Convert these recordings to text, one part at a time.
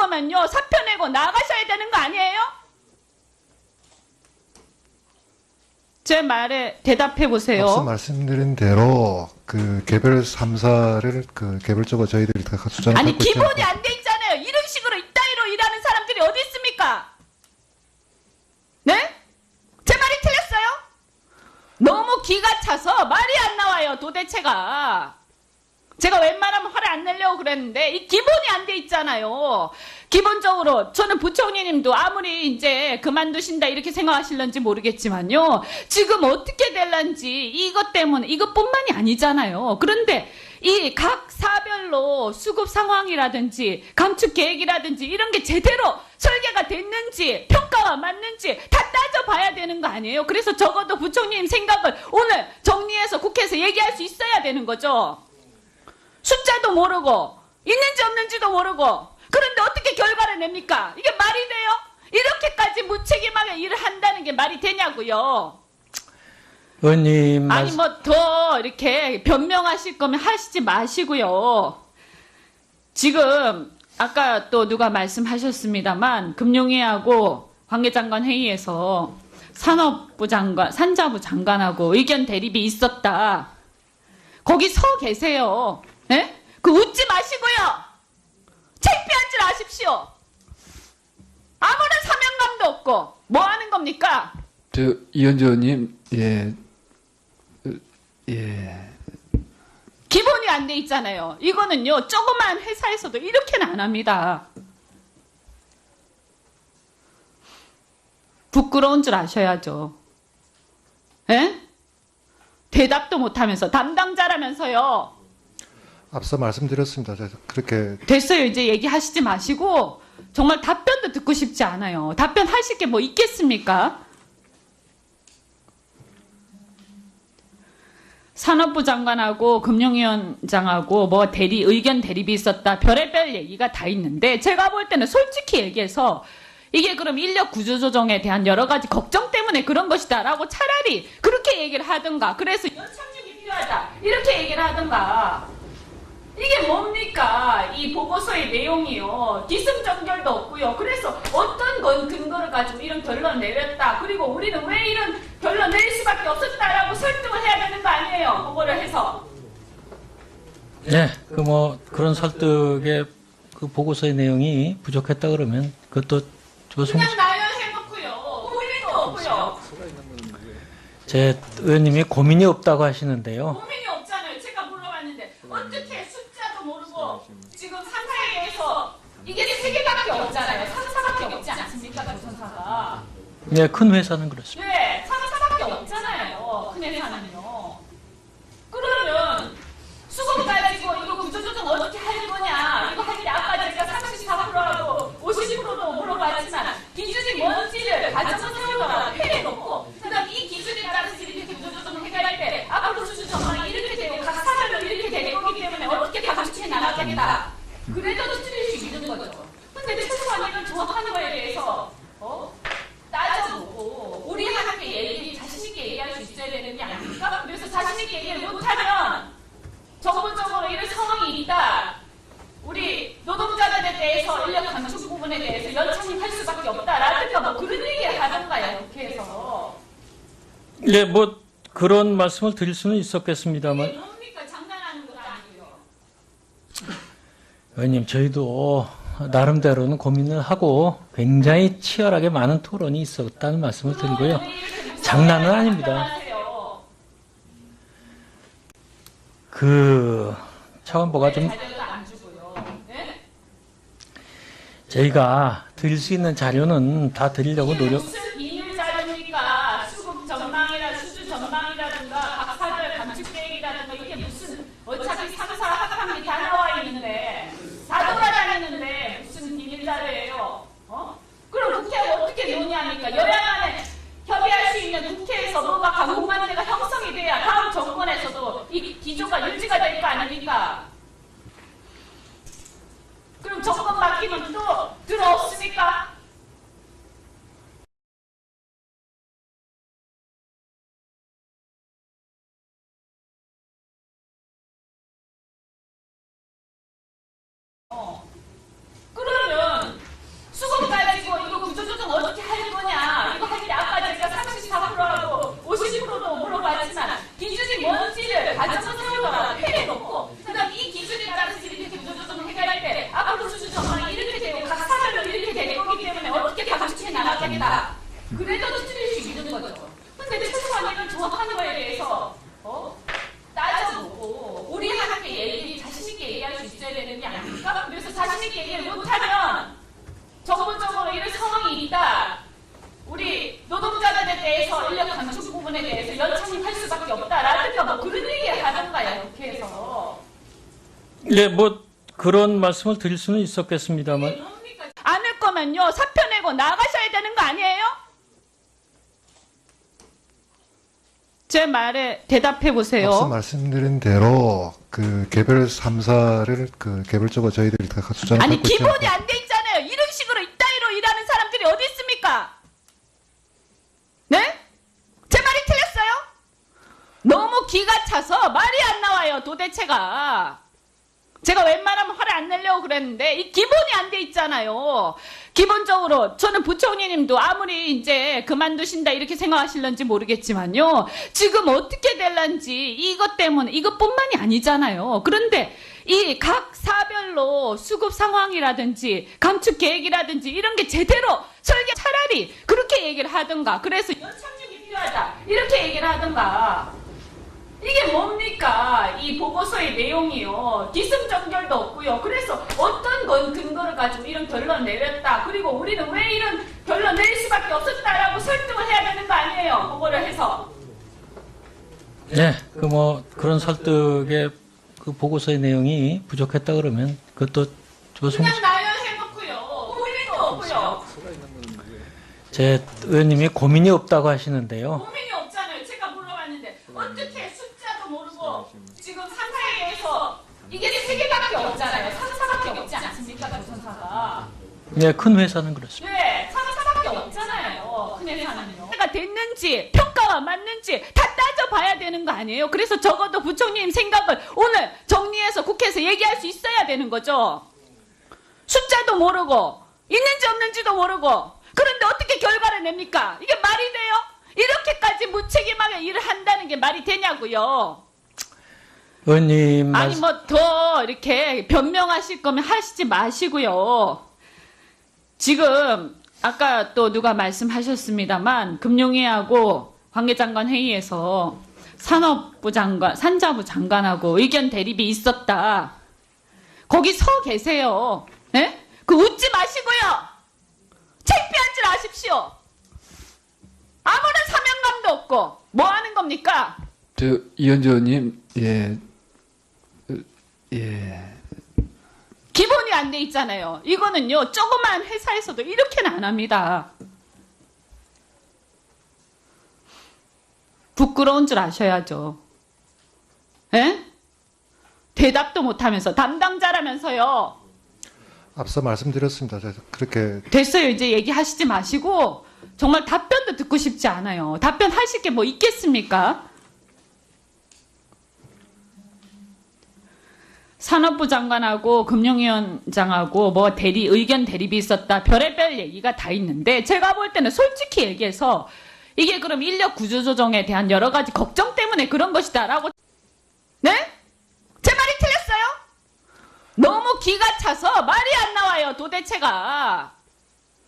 거면요, 사표 내고 나가셔야 되는 거 아니에요? 제 말에 대답해 보세요. 앞서 말씀드린 대로 그 개별 3사를 그 개별적으로 저희들이 다 수정을 아니, 하고 있지 기본이 않고 안 돼 있잖아요. 이런 식으로 이따위로 일하는 사람들이 어디 있습니까? 네? 제 말이 틀렸어요? 너무 기가 차서 말이 안 나와요, 도대체가. 제가 웬만하면 화를 안 내려고 그랬는데 이 기본이 안 돼 있잖아요. 기본적으로 저는 부총리님도 아무리 이제 그만두신다 이렇게 생각하실런지 모르겠지만요, 지금 어떻게 될런지 이것 때문에, 이것뿐만이 아니잖아요. 그런데 이 각 사별로 수급 상황이라든지 감축 계획이라든지 이런 게 제대로 설계가 됐는지 평가가 맞는지 다 따져봐야 되는 거 아니에요? 그래서 적어도 부총리님 생각을 오늘 정리해서 국회에서 얘기할 수 있어야 되는 거죠. 숫자도 모르고 있는지 없는지도 모르고, 그런데 어떻게 결과를 냅니까? 이게 말이 돼요? 이렇게까지 무책임하게 일을 한다는 게 말이 되냐고요. 의원님 아니 뭐 더 이렇게 변명하실 거면 하시지 마시고요. 지금 아까 또 누가 말씀하셨습니다만 금융위하고 관계장관 회의에서 산업부 장관, 산자부 장관하고 의견 대립이 있었다. 거기 서 계세요. 예? 그 웃지 마시고요. 창피한 줄 아십시오. 아무런 사명감도 없고 뭐 하는 겁니까? 이현주 의원님, 기본이 안 돼 있잖아요. 이거는요, 조그만 회사에서도 이렇게는 안 합니다. 부끄러운 줄 아셔야죠. 예? 대답도 못하면서 담당자라면서요. 앞서 말씀드렸습니다. 제가 그렇게 됐어요. 이제 얘기하시지 마시고 정말 답변도 듣고 싶지 않아요. 답변하실 게 뭐 있겠습니까? 산업부 장관하고 금융위원장하고 뭐 의견 대립이 있었다. 별의별 얘기가 다 있는데 제가 볼 때는 솔직히 얘기해서 이게 그럼 인력 구조조정에 대한 여러 가지 걱정 때문에 그런 것이다라고 차라리 그렇게 얘기를 하든가, 그래서 연착륙이 필요하다 이렇게 얘기를 하든가. 이게 뭡니까? 이 보고서의 내용이요, 기승전결도 없고요. 그래서 어떤 근거를 가지고 이런 결론 내렸다, 그리고 우리는 왜 이런 결론 내릴 수밖에 없었다라고 설득을 해야 되는 거 아니에요? 그거를 해서. 네, 그런 설득의 그 보고서의 내용이 부족했다 그러면 그것도 그냥 나열해놓고요, 고민도 없고요. 제 의원님이 고민이 없다고 하시는데요. 고민이 없잖아요. 제가 물어봤는데 어떻게 숫자도 모르고 지금 상사에서 이게 3개밖에 없잖아요. 상사밖에 없지 않습니까? 조선사가. 네, 큰 회사는 그렇습니다. 네, 상사밖에 없잖아요. 큰 회사는요. 그러면 수급 가지고 이거 구조조정 어떻게 할 거냐, 이거 할 때 아까 제가 34%하고 50%도 물어봤지만 기준이 뭔지를 가정을 세우거나 폐해놓고, 그 다음 이 기준에 따라서 이렇게 구조조정을 해갈 때 앞으로 수주 전망이 이렇게 되고 각 사별로 이렇게 될 거기 때문에 어떻게 감축해 나가겠다. 그래도 틀릴 수 있는 거죠. 근데 최소한 이런 정확한 거에 대해서 따져보고 우리 함께 자신있게 얘기할 수 있어야 되는 게 아닙니까? 그래서 자신있게 얘기를 못하면 정부적으로 이런 상황이 있다, 우리 노동자들에 대해서 인력 감축 부분에 대해서 연착륙할 수밖에 없다라든가 뭐 그런 얘기를 하던가요, 국회에서. 네, 그런 말씀을 드릴 수는 있었겠습니다만, 이게 뭡니까? 장난하는 것도 아니고요. 의원님, 저희도 나름대로는 고민을 하고 굉장히 치열하게 많은 토론이 있었다는 말씀을 드리고요. 장난은 아닙니다. 차관보가 좀 저희가 드릴 수 있는 자료는 다 드리려고 노력. 무슨 비밀 자료입니까? 수급 전망이나 수주 전망이라든가 각 사별 감축 계획이라든가 이게 무슨, 어차피 3사 합함이 다 나와 있는데 다 돌아다니는데 무슨 비밀 자료예요? 그럼 국회가 어떻게 논의합니까? 여야 간에 협의할 수 있는 국회에서 뭐가 공감대가 형성이 돼야 다음 정권에서도 이 기조가 유지가 될 거 아닙니까? 그럼 정권 바뀌면 또 들어없습니까? 그러면 하겠다. 그래도 수준일 수 있는 거죠. 근데 최소한 이런 정확한 거에 대해서 따져보고 우리 함께 자신있게 얘기할 수 있어야 되는 게 아닙니까? 그래서 자신있게 얘기를 못하면 정부적으로 이런 상황이 있다. 우리 노동자들에 대해서 인력 감축 부분에 대해서 연착륙 할 수밖에 없다라든가 뭐 그런 얘기를 하던가요, 국회에서. 네, 뭐 그런 말씀을 드릴 수는 있었겠습니다만 않을 거면요 사표 내고 나가셔야 되는 거 아니에요? 제 말에 대답해 보세요. 앞서 말씀드린 대로 그 개별 3사를 그 개별적으로 저희들이 다 수정을 아니 받고 있지 기본이 않고 안 돼 있잖아요. 이런 식으로 이따위로 일하는 사람들이 어디 있습니까? 네? 제 말이 틀렸어요? 너무 기가 차서 말이 안 나와요. 도대체가. 제가 웬만하면 화를 안 내려고 그랬는데 이 기본이 안 돼 있잖아요. 기본적으로 저는 부총리님도 아무리 이제 그만두신다 이렇게 생각하실런지 모르겠지만요. 지금 어떻게 될런지 이것 때문에 이것뿐만이 아니잖아요. 그런데 이 각 사별로 수급 상황이라든지 감축 계획이라든지 이런 게 제대로 설계 차라리 그렇게 얘기를 하든가 그래서 연착륙이 필요하다 이렇게 얘기를 하든가 이게 뭡니까? 이 보고서의 내용이요. 기승전결도 없고요. 그래서 어떤 건 근거를 가지고 이런 결론 내렸다. 그리고 우리는 왜 이런 결론 내릴 수밖에 없었다라고 설득을 해야 되는 거 아니에요? 그거를 해서. 네, 그 뭐 그런 설득의 그 보고서의 내용이 부족했다 그러면 그것도 조성 그냥 나열해놓고요. 고민도 없고요. 제 의원님이 고민이 없다고 하시는데요. 고민이 없잖아요. 제가 물어봤는데 어떻게 숫자도 모르고 지금 상사에서 이게 3개밖에 없잖아요. 상사밖에 없지 않습니까? 조선사가. 네, 큰 회사는 그렇습니다. 네, 상사밖에 없잖아요. 큰 회사는요. 가 됐는지 평가가 맞는지 다 따져봐야 되는 거 아니에요? 그래서 적어도 부총리님 생각을 오늘 정리해서 국회에서 얘기할 수 있어야 되는 거죠. 숫자도 모르고 있는지 없는지도 모르고 그런데 어떻게 결과를 냅니까? 이게 말이 돼요? 이렇게까지 무책임하게 일을 한다는 게 말이 되냐고요. 의원님 아니 뭐 더 이렇게 변명하실 거면 하시지 마시고요. 지금 아까 또 누가 말씀하셨습니다만 금융위하고 관계장관 회의에서 산업부 장관, 산자부 장관하고 의견 대립이 있었다. 거기 서 계세요. 네? 그 웃지 마시고요. 창피한 줄 아십시오. 아무런 사명감도 없고 뭐 하는 겁니까? 이현주님, 예. 기본이 안 돼 있잖아요. 이거는요, 조그만 회사에서도 이렇게는 안 합니다. 부끄러운 줄 아셔야죠. 예? 대답도 못하면서, 담당자라면서요. 앞서 말씀드렸습니다. 제가 그렇게 됐어요. 이제 얘기하시지 마시고, 정말 답변도 듣고 싶지 않아요. 답변하실 게 뭐 있겠습니까? 산업부 장관하고 금융위원장하고 뭐 의견 대립이 있었다. 별의별 얘기가 다 있는데 제가 볼 때는 솔직히 얘기해서 이게 그럼 인력 구조 조정에 대한 여러 가지 걱정 때문에 그런 것이다라고. 네? 제 말이 틀렸어요? 너무 기가 차서 말이 안 나와요. 도대체가.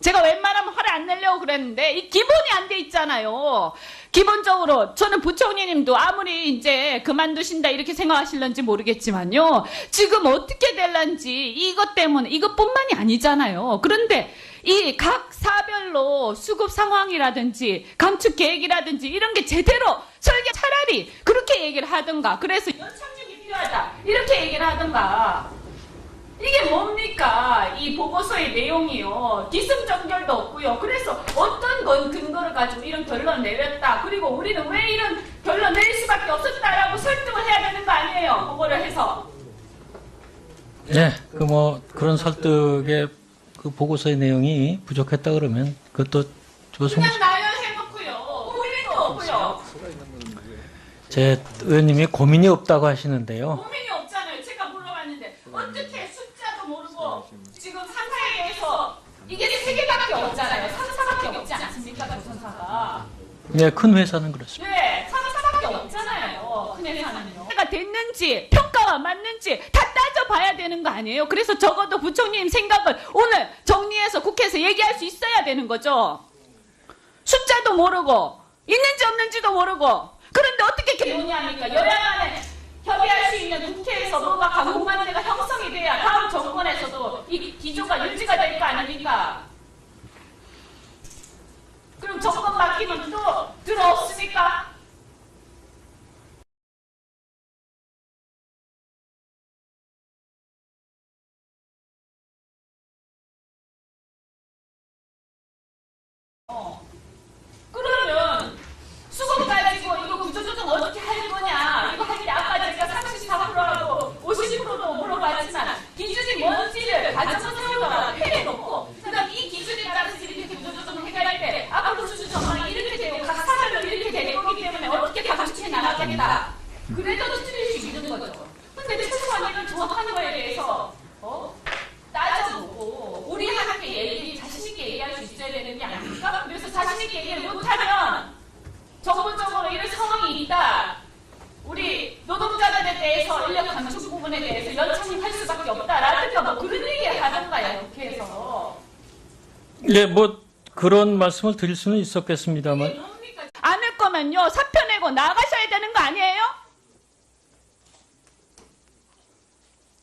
제가 웬만하면 화를 안 내려고 그랬는데 이 기본이 안 돼 있잖아요. 기본적으로 저는 부총리님도 아무리 이제 그만두신다 이렇게 생각하실런지 모르겠지만요. 지금 어떻게 될런지 이것 때문에 이것뿐만이 아니잖아요. 그런데 이 각 사별로 수급 상황이라든지 감축 계획이라든지 이런 게 제대로 설계 차라리 그렇게 얘기를 하든가 그래서 연착륙이 필요하다 이렇게 얘기를 하든가 이게 뭡니까? 이 보고서의 내용이요. 기승전결도 없고요. 그래서 어떤 건 근거를 가지고 이런 결론 내렸다. 그리고 우리는 왜 이런 결론 내릴 수밖에 없었다라고 설득을 해야 되는 거 아니에요? 그거를 해서. 네, 그 뭐 그런 설득의 그 보고서의 내용이 부족했다 그러면 그것도 조성 그냥 나열해놓고요. 고민도 없고요. 제 의원님이 고민이 없다고 하시는데요. 고민이 없잖아요. 제가 물어봤는데 어떻게 숫자도 모르고 지금 상사에서 이게 3개밖에 없잖아요. 상사밖에 없지 않습니까? 조선사가. 네, 큰 회사는 그렇습니다. 네, 상사밖에 없잖아요. 큰 회사는요. 가 됐는지 평가가 맞는지 다 따져봐야 되는 거 아니에요? 그래서 적어도 부총리님 생각을 오늘 정리해서 국회에서 얘기할 수 있어야 되는 거죠. 숫자도 모르고 있는지 없는지도 모르고 그런데 어떻게 논의합니까? 여야 간에 협의할 수 있는 국회에서 뭐가 강공관대가 형성이 돼야 다음 정권에서도 이 기조가 유지가 될 거 아닙니까? 그럼 정권 바뀌면 또 들어없습니까? 그러면 수급 가지고 이거 구조조정 어떻게 할 거냐 이거 할 때 아까 제가 34%하고 50%도 물어봤지만 기준이 뭔지를 가정을 세우더라도 해놓고 그다음 이 기준에 따라서 이렇게 구조조정을 해갈 때 앞으로 수준 정황이 이렇게 되고 각 사람별로 이렇게 될 거기 때문에 어떻게 감축해 나가겠다 그래도 틀릴 수 있는 거죠. 근데 최소한 이런 정확한 거에 대해서 따져보고 우리 함께 자신있게 얘기할 수 있어야 되는 게 아닙니까? 그래서 자신있게 얘기를 못하면 정부적으로 이런 상황이 있다. 우리 노동자들에 대해서 인력 감축 부분에 대해서 연착륙 할 수밖에 없다라든가 뭐 그런 얘기를 하던가요, 국회에서. 네, 뭐 그런 말씀을 드릴 수는 있었겠습니다만. 뭡니까? 않을 거면요, 사표 내고 나가셔야 되는 거 아니에요?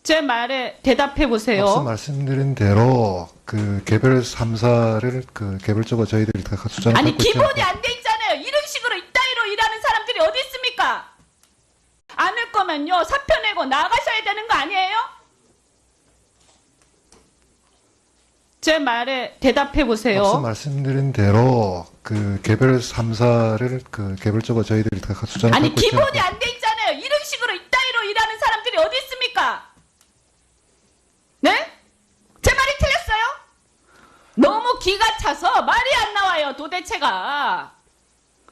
제 말에 대답해 보세요. 앞서 말씀드린 대로 그 개별 3사를 그 개별적으로 저희들이 다 수정을 아니 갖고 있지 기본이 않고 안 돼 있잖아요. 이런 식으로 이따위로 일하는 사람들이 어디 있습니까? 않을 거면요, 사표 내고 나가셔야 되는 거 아니에요? 제 말에 대답해 보세요. 앞서 말씀드린 대로 그 개별 3사를 그 개별적으로 저희들이 다 수정을 아니 갖고 있지 기본이 않고 안 돼 있잖아요. 이런 식으로 이따위로 일하는 사람들이 어디 있습니까? 네? 제 말이 틀렸어요? 너무 기가 차서 말이 안 나와요, 도대체가.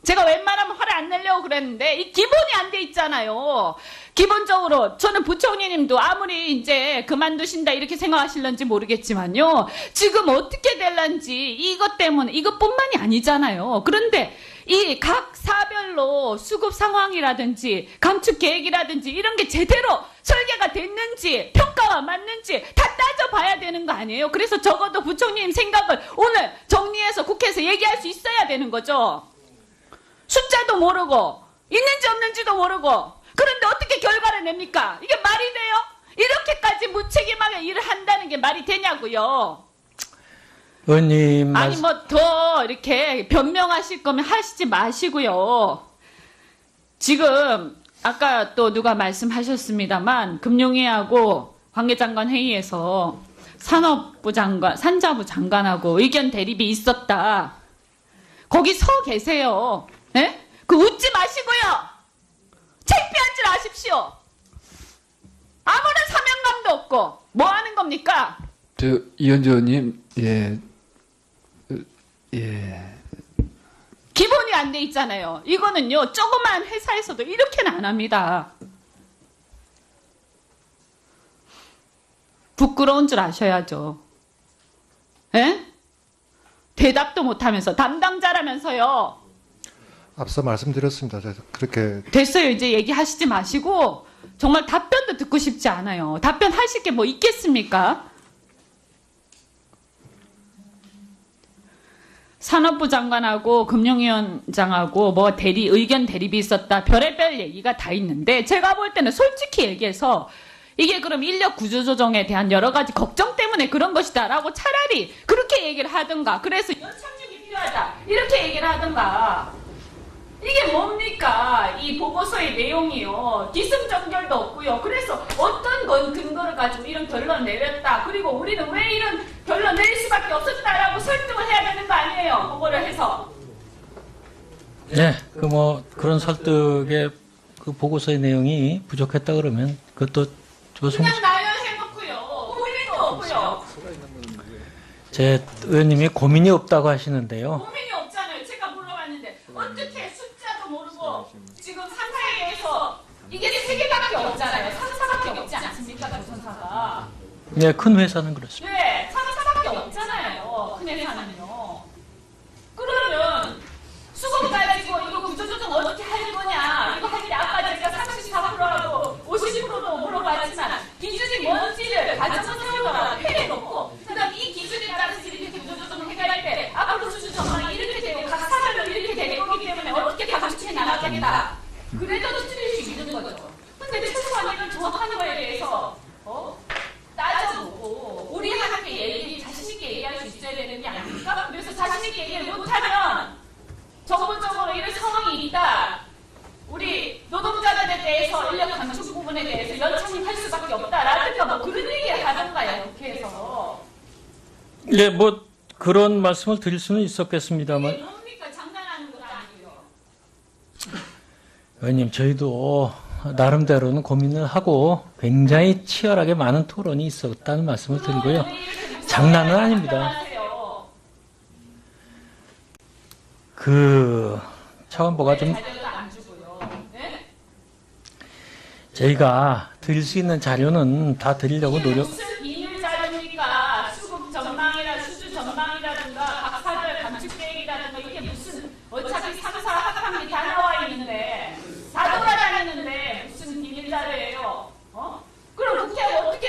제가 웬만하면 화를 안 내려고 그랬는데 이 기본이 안 돼 있잖아요. 기본적으로 저는 부총리님도 아무리 이제 그만두신다 이렇게 생각하실런지 모르겠지만요. 지금 어떻게 될런지 이것 때문에 이것뿐만이 아니잖아요. 그런데 이 각 사별로 수급 상황이라든지 감축 계획이라든지 이런 게 제대로 설계가 됐는지 평가가 맞는지 다 따져봐야 되는 거 아니에요. 그래서 적어도 부총리님 생각을 오늘 정리해서 국회에서 얘기할 수 있어야 되는 거죠. 숫자도 모르고 있는지 없는지도 모르고 그런데 어떻게 결과를 냅니까? 이게 말이 돼요? 이렇게까지 무책임하게 일을 한다는 게 말이 되냐고요. 의원님 아니 뭐 더 이렇게 변명하실 거면 하시지 마시고요. 지금 아까 또 누가 말씀하셨습니다만 금융위하고 관계장관 회의에서 산업부 장관, 산자부 장관하고 의견 대립이 있었다. 거기 서 계세요. 네? 그 웃지 마시고요. 창피한 줄 아십시오. 아무런 사명감도 없고 뭐 하는 겁니까? 이현주님, 예. 기본이 안 돼 있잖아요. 이거는요, 조그만 회사에서도 이렇게는 안 합니다. 부끄러운 줄 아셔야죠. 예? 대답도 못하면서 담당자라면서요. 앞서 말씀드렸습니다. 그렇게 됐어요. 이제 얘기하시지 마시고 정말 답변도 듣고 싶지 않아요. 답변하실 게 뭐 있겠습니까? 산업부 장관하고 금융위원장하고 뭐 의견 대립이 있었다. 별의별 얘기가 다 있는데 제가 볼 때는 솔직히 얘기해서 이게 그럼 인력 구조조정에 대한 여러 가지 걱정 때문에 그런 것이다라고 차라리 그렇게 얘기를 하든가 그래서 연착륙이 필요하다 이렇게 얘기를 하든가 이게 뭡니까? 이 보고서의 내용이요. 기승전결도 없고요. 그래서 어떤 근거를 가지고 이런 결론 내렸다. 그리고 우리는 왜 이런 결론 내릴 수밖에 없었다라고 설득을 해야 되는 거 아니에요. 보고를 해서. 네, 그 뭐 그런 설득의 그 보고서의 내용이 부족했다 그러면 그것도 조성 그냥 나열해놓고요. 고민도 없고요. 제 의원님이 고민이 없다고 하시는데요. 고민이 없잖아요. 제가 물어봤는데 어떻게 숫자도 모르고 지금 상사에서 이게 3개밖에 없잖아요. 상사밖에 없지 않습니까? 조선사가. 네, 큰 회사는 그렇습니다. 네, 상사밖에 없잖아요. 큰 회사는요. 그러면 수급 가지고 이거 구조조정 어떻게 할 거냐 이거 할 때 아까 제가 34%하고 50%도 물어봤지만 기준이 뭔지를 가정을 세우더라도 해놓고 그다음 이 기준에 따라서 이렇게 구조조정을 해갈 때 앞으로 수준 정황이 이렇게 되고 각 사람 그래도 틀릴 수 있는 거죠. 근데 최소한 이런 정확한 거에 대해서 따져보고 우리 함께 얘기 자신있게 얘기할 수 있어야 되는 게 아닙니까? 그래서 자신있게 얘기를 못하면 정부적으로 이런 상황이 있다. 우리 노동자들에 대해서 인력 감축 부분에 대해서 연착륙 할 수밖에 없다라든가 뭐 그런 얘기를 하던가요, 국회에서. 예, 뭐 그런 말씀을 드릴 수는 있었겠습니다만 이게 뭡니까? 장난하는 것도 아니고요. 의원님, 저희도 나름대로는 고민을 하고 굉장히 치열하게 많은 토론이 있었다는 말씀을 드리고요. 장난은 아닙니다. 그 차관보가 좀 저희가 드릴 수 있는 자료는 다 드리려고 노력. 무슨 비밀 자료입니까? 수급 전망이나 수주 전망이라든가 각사들 감축 계획이라든가 이게 무슨 어차피 3사 합합니다.